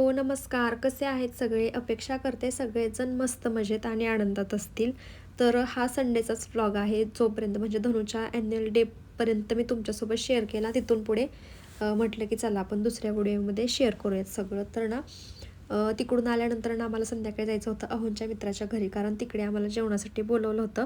Hello, नमस्कार. कसे आहेत सगळे? अपेक्षा करते सगळेजण मस्त मजेत आणि आनंदात असतील. तर हा संडेचाच व्लॉग आहे. जोपर्यंत म्हणजे धनुच्या ॲन्युअल डेपर्यंत मी तुमच्यासोबत शेअर केला. तिथून पुढे म्हटलं की चला आपण दुसऱ्या व्हिडिओमध्ये शेअर करूयात सगळं. तर ना तिकडून आल्यानंतर ना आम्हाला संध्याकाळी जायचं होतं अहोंच्या मित्राच्या घरी. कारण तिकडे आम्हाला जेवणासाठी बोलवलं होतं.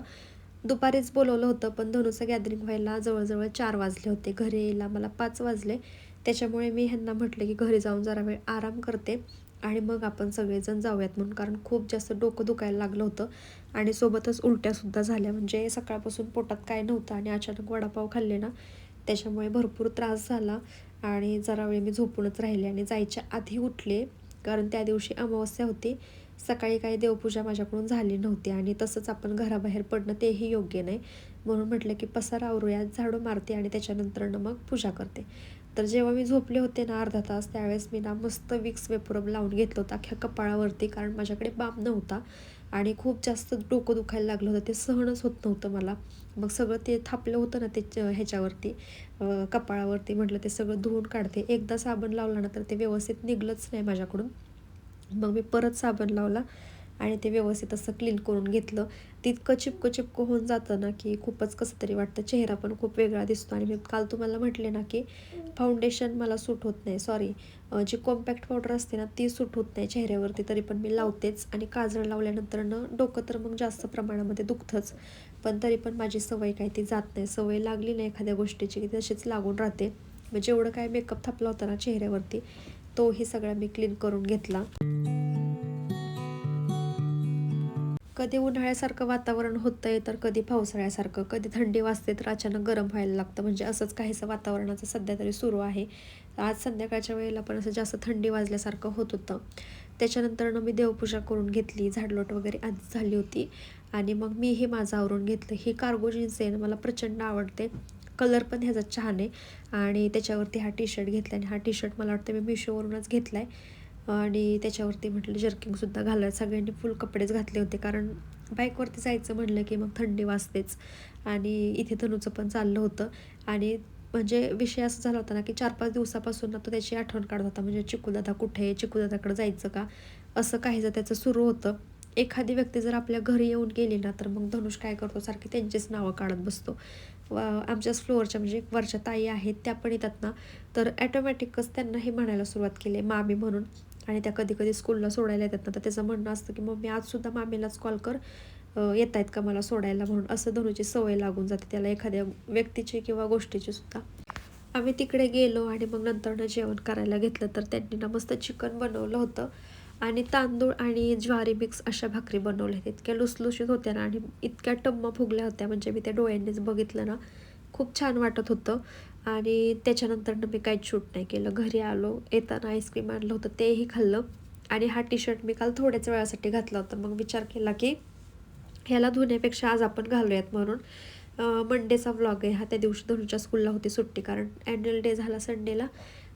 दुपारीच बोलवलं होतं, पण धनुचं गॅदरिंग व्हायला जवळ-जवळ 4 वाजले होते. घरी यायला मला 5 वाजले. त्याच्यामुळे मी ह्यांना म्हटलं की घरी जाऊन जरा वेळ आराम करते आणि मग आपण सगळेजण जाऊयात म्हणून. कारण खूप जास्त डोकं दुखायला लागलं होतं आणि सोबतच उलट्यासुद्धा झाल्या. म्हणजे सकाळपासून पोटात काय नव्हतं आणि अचानक वडापाव खाल्ले ना, त्याच्यामुळे भरपूर त्रास झाला आणि जरा वेळ मी झोपूनच राहिले आणि जायच्या आधी उठले. कारण त्या दिवशी अमावस्या होती. सकाळी काही देवपूजा माझ्याकडून झाली नव्हती आणि तसंच आपण घराबाहेर पडणं तेही योग्य नाही. म्हणून म्हटलं की पसारा आवरूया, झाडू मारते आणि त्याच्यानंतरनं मग पूजा करते. तर जेव्हा मी झोपले होते ना अर्धा तास, त्यावेळेस मी ना मस्त विक्स वेपरब लावून घेतलं होतं अख्ख्या कपाळावरती. कारण माझ्याकडे बाम नव्हता आणि खूप जास्त डोकं दुखायला लागलं होतं. ते सहनच होत नव्हतं मला. मग सगळं ते थापलं होतं ना ते ह्याच्यावरती कपाळावरती. म्हटलं ते सगळं धुवून काढते. एकदा साबण लावला ना तर ते व्यवस्थित निघलंच नाही माझ्याकडून. मग मी परत साबण लावला आणि ते व्यवस्थित असं क्लीन करून घेतलं. ते इतकं चिपकं होऊन जातं ना की खूपच कसं तरी वाटतं. चेहरा पण खूप वेगळा दिसतो आणि मी काल तुम्हाला म्हटले ना की फाउंडेशन मला सूट होत नाही. सॉरी, जी कॉम्पॅक्ट पावडर असते ना ती सूट होत नाही चेहऱ्यावरती, तरी पण मी लावतेच. आणि काजळ लावल्यानंतरनं डोकं तर मग जास्त प्रमाणामध्ये दुखतंच, पण तरी पण माझी सवय काय ती जात नाही. सवय लागली नाही एखाद्या गोष्टीची की तशीच लागून राहते. मग जेवढं काय मेकअप थापला होता ना चेहऱ्यावरती, तोही सगळा मी क्लीन करून घेतला. कधी उन्हाळ्यासारखं वातावरण होतंय तर कधी पावसाळ्यासारखं, कधी थंडी वाजते तर अचानक गरम व्हायला लागतं. म्हणजे असंच काहीसं वातावरणाचं सध्या तरी सुरू आहे. आज संध्याकाळच्या वेळेला पण असं जास्त थंडी वाजल्यासारखं होत होतं. त्याच्यानंतरनं मी देवपूजा करून घेतली, झाडलोट वगैरे आधीच झाली होती आणि मग मीही माझं आवरून घेतलं. ही कार्गो जीन्स आहे ना, मला प्रचंड आवडते. कलर पण ह्याचा छान आहे आणि त्याच्यावरती हा टी शर्ट घेतला आणि हा टी शर्ट मला वाटतं मी मिशोवरूनच घेतला आहे. आणि त्याच्यावरती म्हटलं जर्किंगसुद्धा घालायला. सगळ्यांनी फुल कपडेच घातले होते, कारण बाईकवरती जायचं म्हटलं की मग थंडी वाजतेच. आणि इथे तनूचं पण चाललं होतं आणि म्हणजे विषय असा झाला होता ना की 4-5 दिवसापासून ना तो त्याची आठवण काढत होता. म्हणजे चिकूदादा कुठे आहे, चिकूदादाकडे जायचं का, असं काहीसं त्याचं सुरू होतं. एखादी व्यक्ती जर आपल्या घरी येऊन गेली ना तर मग धनुष काय करतो, सारखी त्यांचीच नावं काढत बसतो. आमच्याच फ्लोअरच्या म्हणजे वरच्या ताई आहेत त्या पण येतात ना, तर ॲटोमॅटिकच त्यांनाही म्हणायला सुरुवात केली मामी म्हणून. आणि त्या कधी कधी स्कूलला सोडायला येतात ना, तर त्याचं म्हणणं असतं की मम्मी आजसुद्धा मामीलाच कॉल कर, येत आहेत का मला सोडायला म्हणून. असं धनुची सवय लागून जाते त्याला एखाद्या व्यक्तीची किंवा गोष्टीची सुद्धा. आम्ही तिकडे गेलो आणि मग नंतरनं जेवण करायला घेतलं. तर त्यांनी ना मस्त चिकन बनवलं होतं आणि तांदूळ आणि ज्वारी मिक्स अशा भाकरी बनवल्या होत्या. इतक्या लुसलुशीत होत्या ना आणि इतक्या टम्म फुगल्या होत्या, म्हणजे मी त्या डोळ्यांनीच बघितलं ना, खूप छान वाटत होतं. आणि त्याच्यानंतरनं मी काहीच शूट नाही केलं. घरी आलो, येताना आईस्क्रीम आणलं होतं तेही खाल्लं आणि हा टी शर्ट मी काल थोड्याच वेळासाठी घातला होता. मग विचार केला की ह्याला धुण्यापेक्षा आज आपण घालूयात म्हणून. मंडेचा व्लॉग आहे हा. त्या दिवशी धनुच्या स्कूलला होती सुट्टी, कारण ॲन्युअल डे झाला संडेला,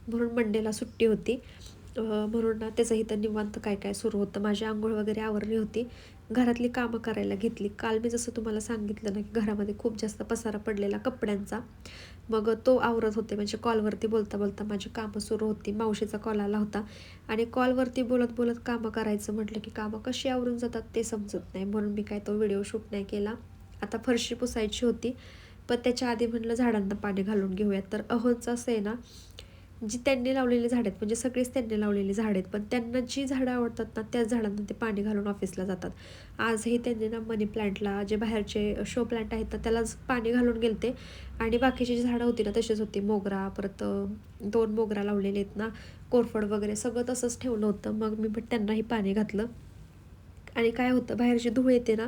म्हणून मंडेला सुट्टी होती. म्हणून ना त्याचं इथं निवांत काय काय सुरू होतं. माझी आंघोळ वगैरे आवरली होती, घरातली कामं करायला घेतली. काल मी जसं तुम्हाला सांगितलं ना की घरामध्ये खूप जास्त पसारा पडलेला कपड्यांचा, मग तो आवरत होते. म्हणजे कॉलवरती बोलता बोलता माझी कामं सुरू होती. मावशीचा कॉल आला होता आणि कॉलवरती बोलत बोलत कामं करायचं म्हटलं की कामं कशी आवरून जातात ते समजत नाही. म्हणून मी काय तो व्हिडिओ शूट नाही केला. आता फरशी पुसायची होती, पण त्याच्या आधी म्हटलं झाडांना पाणी घालून घेऊयात. तर अहोंचं असं आहे ना, जी त्यांनी लावलेली झाडं आहेत, म्हणजे सगळीच त्यांनी लावलेली झाडं आहेत, पण त्यांना जी झाडं आवडतात ना त्याच झाडांना ते पाणी घालून ऑफिसला जातात. आजही त्यांनी ना मनी प्लांटला, जे बाहेरचे शो प्लांट आहेत ना त्यालाच पाणी घालून गेलते आणि बाकीची जी झाडं होती ना तशीच होती. मोगरा, परत 2 मोगरा लावलेले आहेत ना, कोरफड वगैरे सगळं तसंच ठेवलं होतं. मग मी पण त्यांनाही पाणी घातलं. आणि काय होतं, बाहेरची धूळ येते ना,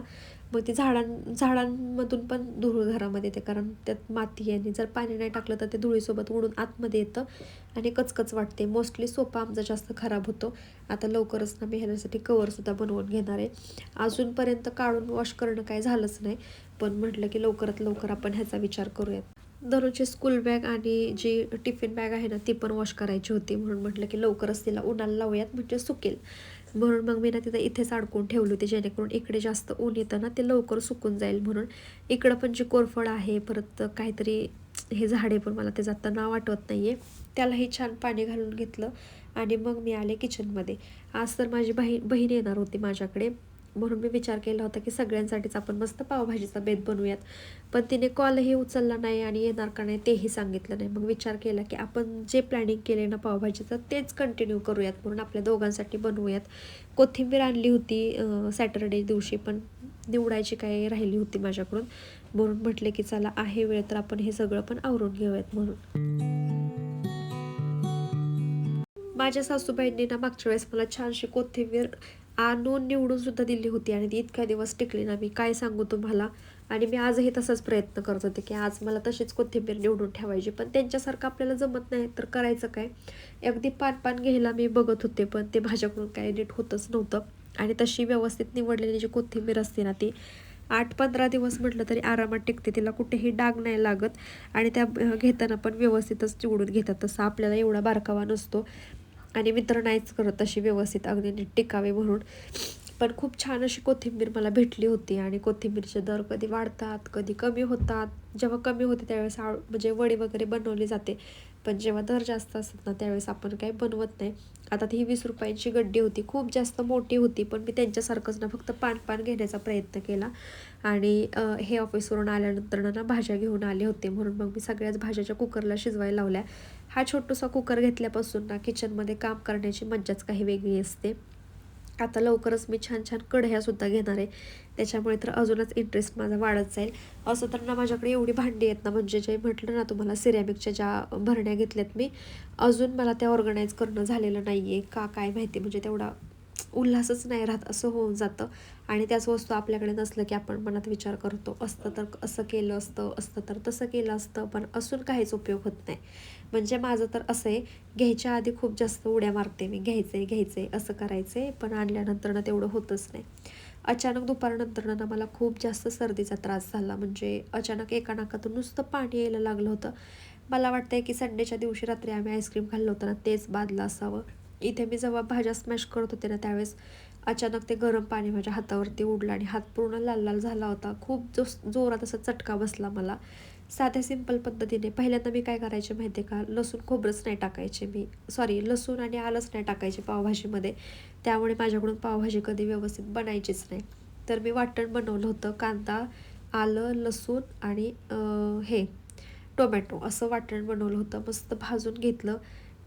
मग ती झाडांमधून पण धूळ घरामध्ये येते, कारण त्यात माती आहे आणि जर पाणी नाही टाकलं तर ते धुळीसोबत उडून आतमध्ये येतं आणि कचकच वाटते. मोस्टली सोफा आमचा जास्त खराब होतो. आता लवकरच ना मी ह्याच्यासाठी कवरसुद्धा बनवून घेणार आहे. अजूनपर्यंत काढून वॉश करणं काय झालंच नाही, पण म्हटलं की लवकरात लवकर आपण ह्याचा विचार करूयात. दररोजची स्कूल बॅग आणि जी टिफिन बॅग आहे ना ती पण वॉश करायची होती, म्हणून म्हटलं की लवकरच तिला उन्हाला लावूयात म्हणजे सुकेल. म्हणून मग मी ना तिथं इथेच अडकून ठेवली होती, जेणेकरून इकडे जास्त ऊन येतं ना ते लवकर सुकून जाईल म्हणून. इकडं पण जी कोरफड आहे, परत काहीतरी हे झाडे पण मला त्याचं आत्ता नाव आठवत नाही आहे, त्यालाही छान पाणी घालून घेतलं आणि मग मी आले किचनमध्ये. आज तर माझी बहीण येणार होती माझ्याकडे, म्हणून मी विचार केला होता की सगळ्यांसाठीच आपण मस्त पावभाजीचा बेत बनवूयात. पण तिने कॉलही उचलला नाही आणि येणार का नाही तेही सांगितलं नाही. मग विचार केला की आपण जे प्लॅनिंग केले ना पावभाजीचं तेच कंटिन्यू करूयात, म्हणून आपल्या दोघांसाठी बनवूयात. कोथिंबीर आणली होती सॅटरडे दिवशी, पण निवडायची काय राहिली होती माझ्याकडून, म्हणून म्हटले की चला आहे वेळ तर आपण हे सगळं पण आवरून घेऊयात म्हणून. माझ्या सासूबाईंनी ना मागच्या वेळेस मला छानशी कोथिंबीर आणून निवडून सुद्धा दिली होती आणि ती इतक्या दिवस टिकली ना, मी काय सांगू तुम्हाला. आणि मी आजही तसाच प्रयत्न करत होते की आज मला तशीच कोथिंबीर निवडून ठेवायची, पण त्यांच्यासारखं आपल्याला जमत नाही तर करायचं काय. अगदी पान पान घ्यायला मी बघत होते, पण ते माझ्याकडून काय नीट होतच नव्हतं. आणि तशी व्यवस्थित निवडलेली जी कोथिंबीर असते ना, ती 8-15 दिवस म्हटलं तरी आरामात टिकते. तिला कुठेही डाग नाही लागत आणि त्या घेताना पण व्यवस्थितच निवडून घेतात. तसं आपल्याला एवढा बारकावा नसतो आणि मी तर नाहीच करत तशी व्यवस्थित अगदी नीट टिकावे म्हणून. पण खूप छान अशी कोथिंबीर मला भेटली होती आणि कोथिंबीरचे दर कधी वाढतात कधी कमी होतात. जेव्हा कमी होते त्यावेळेस म्हणजे वडी वगैरे बनवली जाते, पण जेव्हा दर जास्त असतात ना त्यावेळेस आपण काही बनवत नाही. आता ती 20 रुपयांची गड्डी होती, खूप जास्त मोठी होती, पण मी त्यांच्यासारखंच ना फक्त पान पान घेण्याचा प्रयत्न केला. आणि हे ऑफिसवरून आल्यानंतर ना भाज्या घेऊन आले होते, म्हणून मग मी सगळ्याच भाज्याच्या कुकरला शिजवायला लावल्या. हा छोटूसा कुकर घेतल्यापासून ना किचनमध्ये काम करण्याची मज्जाच काही वेगळी असते. आता लवकरच मी छान छान कढयासुद्धा घेणार आहे, त्याच्यामुळे तर अजूनच इंटरेस्ट माझा वाढत जाईल. असं तर ना माझ्याकडे एवढी भांडी आहेत ना, म्हणजे जे म्हटलं ना तुम्हाला सिरॅमिकच्या ज्या भरण्या घेतल्यात मी, अजून मला त्या ऑर्गनाईज करणं झालेलं नाही आहे का काय माहिती, म्हणजे तेवढा उल्हासच नाही राहत असं होऊन जातं. आणि त्याच वस्तू आपल्याकडे नसलं की आपण मनात विचार करतो, असतं तर असं केलं असतं, असतं तर तसं केलं असतं, पण असून काहीच उपयोग होत नाही. म्हणजे माझं तर असं आहे, घ्यायच्या आधी खूप जास्त उड्या मारते मी, घ्यायचे घ्यायचे असं करायचे, पण आणल्यानंतर ना तेवढं होतच नाही. अचानक दुपारनंतर ना मला खूप जास्त सर्दीचा त्रास झाला, म्हणजे अचानक एका नाकातून नुसतं पाणी यायला लागलं होतं. मला वाटतंय की संडेच्या दिवशी रात्री आम्ही आईस्क्रीम खाल्लं होतं ना तेच बादलं असावं. इथे मी जेव्हा भाज्या स्मॅश करत होते ना त्यावेळेस अचानक ते गरम पाणी माझ्या हातावरती उडलं आणि हात पूर्ण लाल लाल झाला होता. खूप जोरात असा चटका बसला मला. साध्या सिंपल पद्धतीने पहिल्यांदा मी काय करायचे माहिती आहे का, लसूण खोबरंच नाही टाकायचे मी, सॉरी लसूण आणि आलंच नाही टाकायचे पावभाजीमध्ये. त्यामुळे माझ्याकडून पावभाजी कधी व्यवस्थित बनायचीच नाही. तर मी वाटण बनवलं होतं, कांदा, आलं, लसूण आणि हे टोमॅटो असं वाटण बनवलं होतं. मस्त भाजून घेतलं,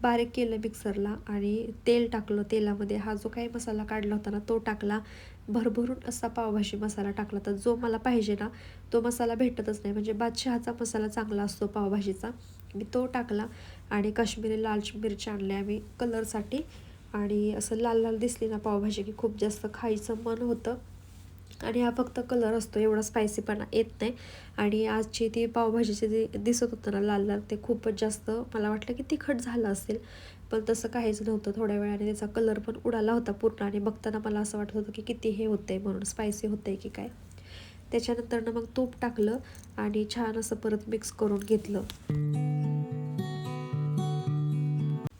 बारीक केलं मिक्सरला आणि तेल टाकलं. तेलामध्ये हा जो काही मसाला काढला होता ना तो टाकला. भरभरून असा पावभाजी मसाला टाकला. तर जो मला पाहिजे ना तो मसाला भेटतच नाही, म्हणजे बादशहाचा मसाला चांगला असतो पावभाजीचा, मी तो टाकला. आणि काश्मीरी लाल मिरची आणल्या आम्ही कलरसाठी, आणि असं लाल लाल दिसली ना पावभाजी की खूप जास्त खायचं मन होतं. आणि हा फक्त कलर असतो, एवढा स्पायसीपणा येत नाही. आणि आजची ती पावभाजीचे जे दिसत होतं ना लाल लाल, ते खूपच जास्त मला वाटलं की तिखट झालं असेल, पण तसं काहीच नव्हतं. थोड्या वेळाने त्याचा कलर पण उडाला होता पूर्ण, आणि बघताना मला असं वाटत होतं की किती हे होतंय म्हणून, स्पायसी होतंय की काय. त्याच्यानंतर मग तूप टाकलं आणि छान असं परत मिक्स करून घेतलं.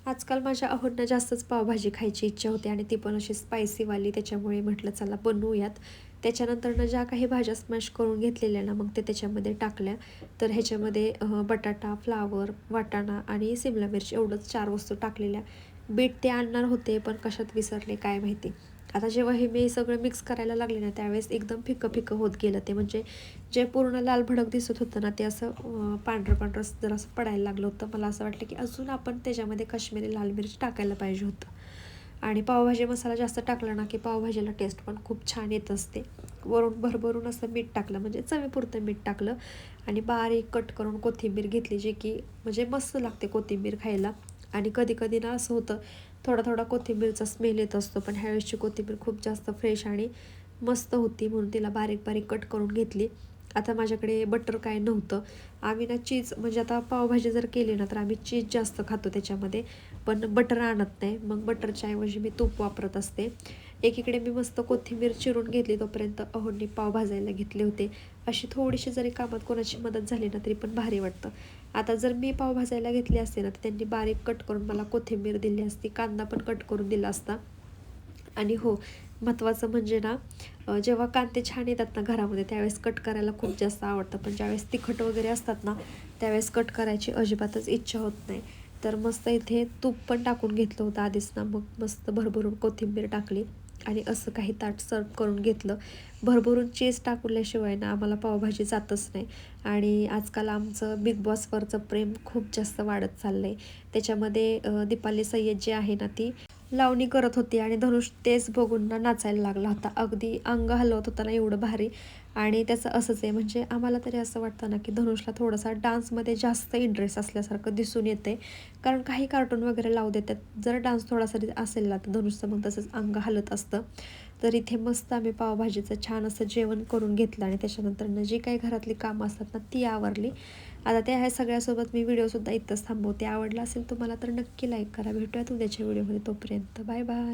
आजकाल माझ्या अहोंना जास्तच पावभाजी खायची इच्छा होते आणि ती पण अशी स्पायसीवाली, त्याच्यामुळे म्हटलं चला बनवूयात. त्याच्यानंतर ज्या काही भाज्या स्मॅश करून घेतलेल्या ना मग ते त्याच्यामध्ये टाकल्या. तर ह्याच्यामध्ये बटाटा, फ्लावर, वाटाणा आणि सिमला मिरची एवढंच 4 वस्तू टाकलेल्या. बीट ते आणणार होते पण कशात विसरले काय माहिती. आता जेव्हा हे मी सगळं मिक्स करायला लागले ना त्यावेळेस एकदम फिकं फिकं होत गेलं ते, म्हणजे जे पूर्ण लाल भडक दिसत होतं ना ते असं पांढरं पांढरं जर असं पडायला लागलं होतं. मला असं वाटलं की अजून आपण त्याच्यामध्ये काश्मीरी लाल मिरची टाकायला पाहिजे होतं. आणि पावभाजी मसाला जास्त टाकला ना की पावभाजीला टेस्ट पण खूप छान येत असते. वरून भरभरून असं मीठ टाकलं, म्हणजे चवीपुरतं मीठ टाकलं. आणि बारीक कट करून कोथिंबीर घेतली, जी की म्हणजे मस्त लागते कोथिंबीर खायला. आणि कधी कधी ना असं होतं थोडा थोडा कोथिंबीरचा स्मेल येत असतो, पण ह्यावेळेसची कोथिंबीर खूप जास्त फ्रेश आणि मस्त होती, म्हणून तिला बारीक बारीक कट करून घेतली. आता माझ्याकडे बटर काय नव्हतं. आम्ही ना चीज, म्हणजे आता पावभाजी जर केली ना तर आम्ही चीज जास्त खातो त्याच्यामध्ये, पण बटर आणत नाही. मग बटरच्या ऐवजी मी तूप वापरत असते. एकीकडे मी मस्त कोथिंबीर चिरून घेतली, तोपर्यंत अहोंनी पाव भाजायला घेतले होते. अशी थोडीशी जरी कामात कोणाची मदत झाली ना तरी पण भारी वाटतं. आता जर मी पाव भाजायला घेतली असते ना तर त्यांनी बारीक कट करून मला कोथिंबीर दिली असती, कांदा पण कट करून दिला असता. आणि हो, महत्त्वाचं म्हणजे ना जेव्हा कांदे छान येतात ना घरामध्ये त्यावेळेस कट करायला खूप जास्त आवडतं, पण ज्यावेळेस तिखट वगैरे असतात ना त्यावेळेस कट करायची अजिबातच इच्छा होत नाही. तर मस्त इथे तूप पण टाकून घेतलं होतं आधीच ना, मग मस्त भरभरून कोथिंबीर टाकली आणि असं काही ताट सर्व करून घेतलं. भरभरून चीज टाकल्याशिवाय ना आम्हाला पावभाजी जातच नाही. आणि आजकाल आमचं बिग बॉसवरचं प्रेम खूप जास्त वाढत चाललं आहे. त्याच्यामध्ये दीपाली सय्यद जी आहे ना, ती लावणी करत होती आणि धनुष तेच बघून ना नाचायला लागला होता. अगदी अंग हलवत होता ना एवढं भारी. आणि त्याचं असंच आहे, म्हणजे आम्हाला तरी असं वाटतं ना की धनुषला थोडासा डान्समध्ये जास्त इंटरेस्ट असल्यासारखं दिसून येते. कारण काही कार्टून वगैरे लावू देतात, जर डान्स थोडासा असेल ना तर धनुषचं मग तसंच अंग हलत असतं. तर इथे मस्त आम्ही पावभाजीचं छान असं जेवण करून घेतलं आणि त्याच्यानंतर जी काही घरातली कामं असतात ना ती आवरली. आता त्या ह्या सगळ्यासोबत मी व्हिडिओसुद्धा इथंच थांबवते. आवडला असेल तुम्हाला तर नक्की लाईक करा. भेटूयात उद्याच्या व्हिडिओमध्ये. तोपर्यंत बाय बाय.